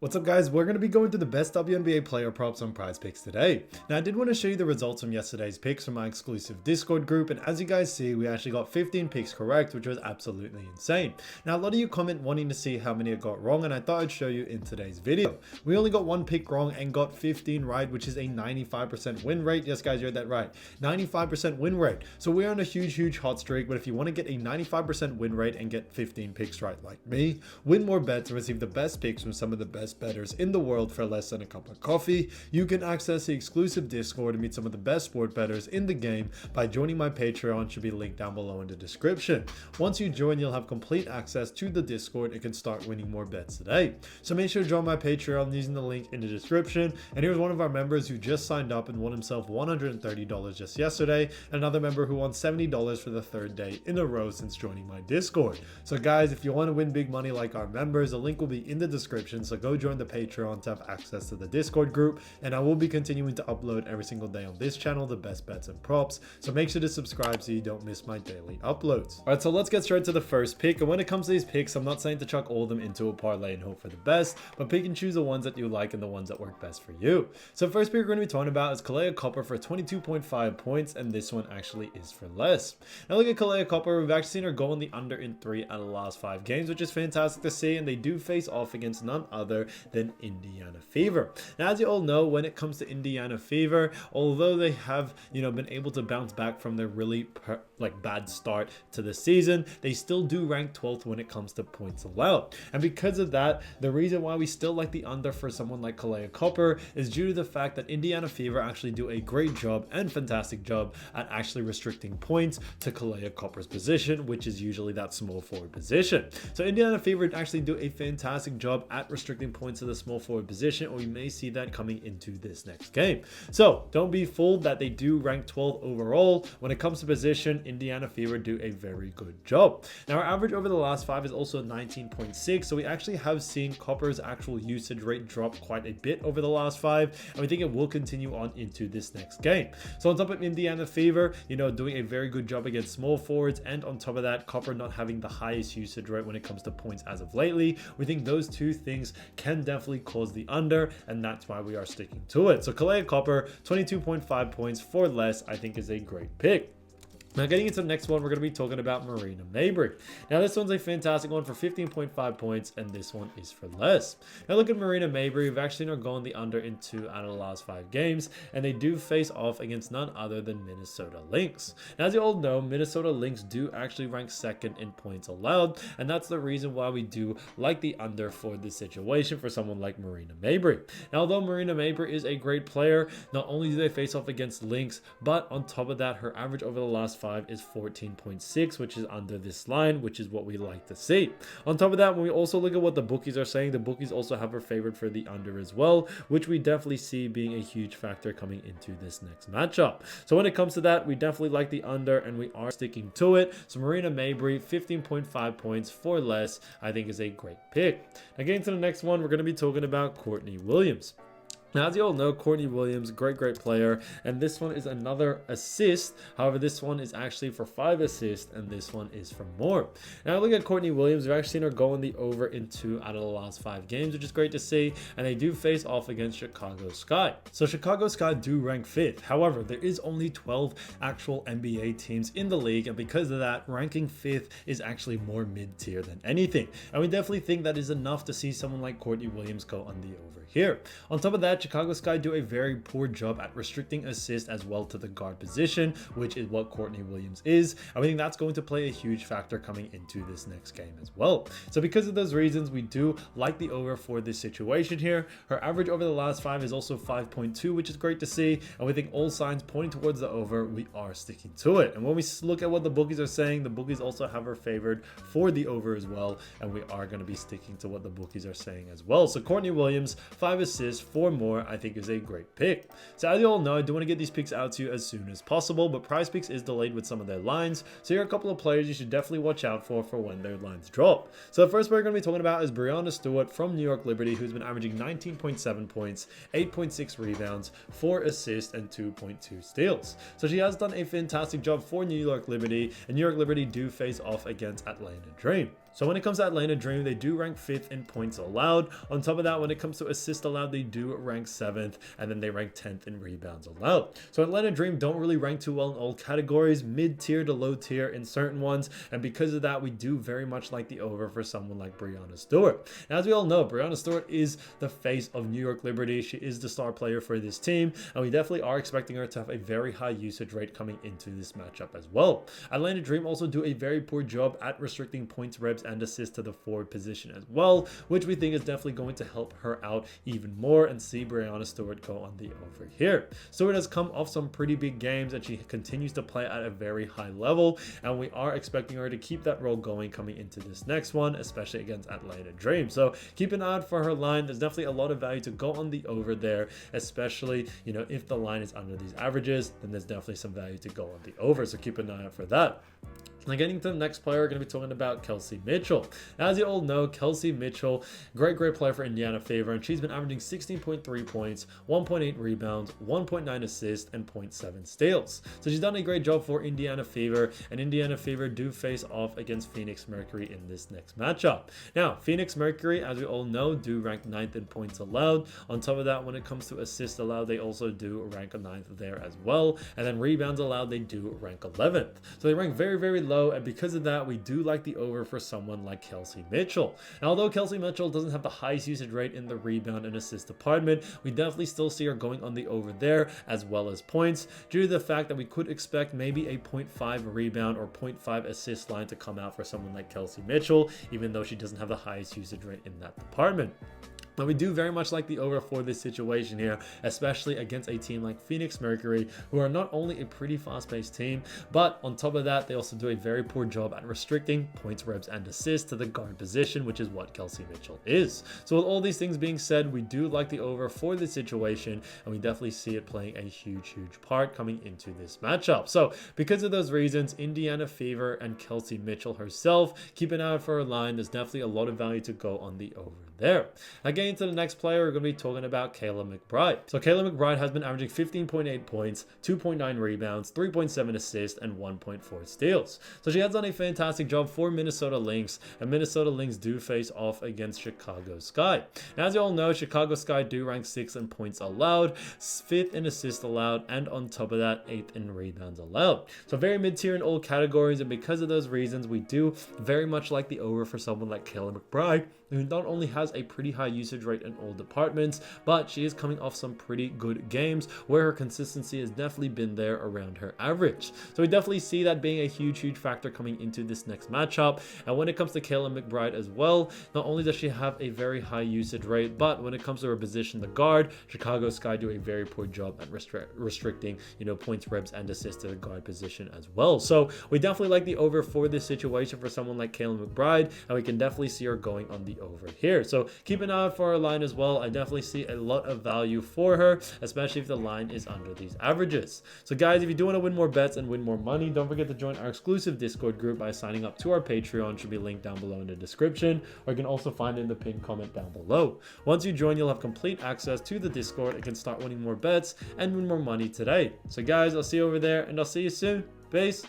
What's up guys, we're going to be going through the best WNBA player props on PrizePicks today. Now I did want to show you the results from yesterday's picks from my exclusive Discord group, and as you guys see, we actually got 15 picks correct, which was absolutely insane. Now a lot of you comment wanting to see how many I got wrong, and I thought I'd show you in today's video. We only got one pick wrong and got 15 right, which is a 95% win rate. Yes guys, you heard that right, 95% win rate. So we're on a huge hot streak, but if you want to get a 95% win rate and get 15 picks right like me, win more bets and receive the best picks from some of the best bettors in the world for less than a cup of coffee, you can access the exclusive Discord and meet some of the best sport bettors in the game by joining my Patreon. Should be linked down below in the description. Once you join, you'll have complete access to the Discord and can start winning more bets today. So make sure to join my Patreon using the link in the description. And here's one of our members who just signed up and won himself $130 just yesterday, and another member who won $70 for the third day in a row since joining my Discord. So guys, if you want to win big money like our members, the link will be in the description, so go join the Patreon to have access to the Discord group, and I will be continuing to upload every single day on this channel the best bets and props, so make sure to subscribe so you don't miss my daily uploads. Alright, so let's get straight to the first pick. And when it comes to these picks, I'm not saying to chuck all of them into a parlay and hope for the best, but pick and choose the ones that you like and the ones that work best for you. So first pick we're going to be talking about is Kahleah Copper for 22.5 points, and this one actually is for less. Now look at Kahleah Copper, we've actually seen her go on the under in 3 out of the last 5 games, which is fantastic to see, and they do face off against none other than Indiana Fever. Now as you all know, when it comes to Indiana Fever, although they have been able to bounce back from their really bad start to the season, they still do rank 12th when it comes to points allowed. And because of that, the reason why we still like the under for someone like Kahleah Copper is due to the fact that Indiana Fever actually do a great job and fantastic job at actually restricting points to Kahleah Copper's position, which is usually that small forward position. So Indiana Fever actually do a fantastic job at restricting points to the small forward position, or we may see that coming into this next game. So don't be fooled that they do rank 12th overall. When it comes to position, Indiana Fever do a very good job. Now our average over the last 5 is also 19.6, so we actually have seen Copper's actual usage rate drop quite a bit over the last 5, and we think it will continue on into this next game. So on top of Indiana Fever, doing a very good job against small forwards, and on top of that, Copper not having the highest usage rate when it comes to points as of lately, we think those two things can definitely cause the under, and that's why we are sticking to it. So Kahleah Copper, 22.5 points for less, I think is a great pick. Now getting into the next one, we're going to be talking about Marina Mabrey. Now this one's a fantastic one for 15.5 points, and this one is for less. Now look at Marina Mabrey. We've actually seen her go on the under in 2 out of the last 5 games, and they do face off against none other than Minnesota Lynx. Now as you all know, Minnesota Lynx do actually rank 2nd in points allowed, and that's the reason why we do like the under for this situation for someone like Marina Mabrey. Now although Marina Mabrey is a great player, not only do they face off against Lynx, but on top of that, her average over the last 5 is 14.6, which is under this line, which is what we like to see. On top of that, when we also look at what the bookies are saying, the bookies also have her favored for the under as well, which we definitely see being a huge factor coming into this next matchup. So when it comes to that, we definitely like the under, and we are sticking to it. So Marina Mabrey, 15.5 points for less, I think is a great pick. Now getting to the next one, we're going to be talking about Courtney Williams. Now, as you all know, Courtney Williams, great player, and this one is another assist. However, this one is actually for 5 assists, and this one is for more. Now, look at Courtney Williams. We've actually seen her go in the over in 2 out of the last 5 games, which is great to see, and they do face off against Chicago Sky. So Chicago Sky do rank 5th. However, there is only 12 actual NBA teams in the league, and because of that, ranking 5th is actually more mid-tier than anything. And we definitely think that is enough to see someone like Courtney Williams go on the over here. On top of that, Chicago Sky do a very poor job at restricting assists as well to the guard position, which is what Courtney Williams is. I think that's going to play a huge factor coming into this next game as well. So because of those reasons, we do like the over for this situation here. Her average over the last 5 is also 5.2, which is great to see. And we think all signs pointing towards the over, we are sticking to it. And when we look at what the bookies are saying, the bookies also have her favored for the over as well. And we are going to be sticking to what the bookies are saying as well. So Courtney Williams, 5 assists, 4 more, I think is a great pick. So as you all know, I do want to get these picks out to you as soon as possible, but PrizePicks is delayed with some of their lines. So here are a couple of players you should definitely watch out for when their lines drop. So the first player we're going to be talking about is Brianna Stewart from New York Liberty, who's been averaging 19.7 points, 8.6 rebounds, 4 assists, and 2.2 steals. So she has done a fantastic job for New York Liberty, and New York Liberty do face off against Atlanta Dream. So when it comes to Atlanta Dream, they do rank 5th in points allowed. On top of that, when it comes to assists allowed, they do rank 7th, and then they rank 10th in rebounds allowed. So Atlanta Dream don't really rank too well in all categories, mid-tier to low tier in certain ones, and because of that, we do very much like the over for someone like Breanna Stewart. Now, as we all know, Breanna Stewart is the face of New York Liberty. She is the star player for this team, and we definitely are expecting her to have a very high usage rate coming into this matchup as well. Atlanta Dream also do a very poor job at restricting points, reps, and assists to the forward position as well, which we think is definitely going to help her out even more and see Breanna Stewart go on the over here. Stewart has come off some pretty big games and she continues to play at a very high level, and we are expecting her to keep that role going coming into this next one, especially against Atlanta Dream. So keep an eye out for her line. There's definitely a lot of value to go on the over there, especially, you know, if the line is under these averages, then there's definitely some value to go on the over. So keep an eye out for that. Now, getting to the next player, we're going to be talking about Kahleah Mitchell. As you all know, Kahleah Mitchell, great player for Indiana Fever, and she's been averaging 16.3 points, 1.8 rebounds, 1.9 assists, and 0.7 steals. So she's done a great job for Indiana Fever, and Indiana Fever do face off against Phoenix Mercury in this next matchup. Now, Phoenix Mercury, as we all know, do rank 9th in points allowed. On top of that, when it comes to assists allowed, they also do rank a 9th there as well. And then rebounds allowed, they do rank 11th. So they rank very, very low, and because of that, we do like the over for someone like Kahleah Mitchell. Now, although Kahleah Mitchell doesn't have the highest usage rate in the rebound and assist department, we definitely still see her going on the over there as well as points, due to the fact that we could expect maybe a 0.5 rebound or 0.5 assist line to come out for someone like Kahleah Mitchell, even though she doesn't have the highest usage rate in that department. But we do very much like the over for this situation here, especially against a team like Phoenix Mercury, who are not only a pretty fast-paced team, but on top of that, they also do a very poor job at restricting points, reps, and assists to the guard position, which is what Kahleah Mitchell is. So with all these things being said, we do like the over for this situation, and we definitely see it playing a huge part coming into this matchup. So because of those reasons, Indiana Fever and Kahleah Mitchell herself, keep an eye out for her line. There's definitely a lot of value to go on the over there. Now, getting to the next player, we're going to be talking about Kahleah McBride. So Kahleah McBride has been averaging 15.8 points, 2.9 rebounds, 3.7 assists, and 1.4 steals. So she has done a fantastic job for Minnesota Lynx, and Minnesota Lynx do face off against Chicago Sky. Now, as you all know, Chicago Sky do rank 6th in points allowed, 5th in assists allowed, and on top of that, 8th in rebounds allowed. So very mid-tier in all categories, and because of those reasons, we do very much like the over for someone like Kahleah McBride, who not only has a pretty high usage rate in all departments, but she is coming off some pretty good games where her consistency has definitely been there around her average. So we definitely see that being a huge factor coming into this next matchup. And when it comes to Kahleah McBride as well, not only does she have a very high usage rate, but when it comes to her position, the guard, Chicago Sky do a very poor job at restricting, you know, points, reps, and assists to the guard position as well. So we definitely like the over for this situation for someone like Kahleah McBride, and we can definitely see her going on the over here. So keep an eye out for her line as well. I definitely see a lot of value for her, especially if the line is under these averages. So guys, if you do want to win more bets and win more money, don't forget to join our exclusive Discord group by signing up to our Patreon. Should be linked down below in the description, or you can also find it in the pinned comment down below. Once you join, you'll have complete access to the Discord and can start winning more bets and win more money today. So guys, I'll see you over there, and I'll see you soon. Peace.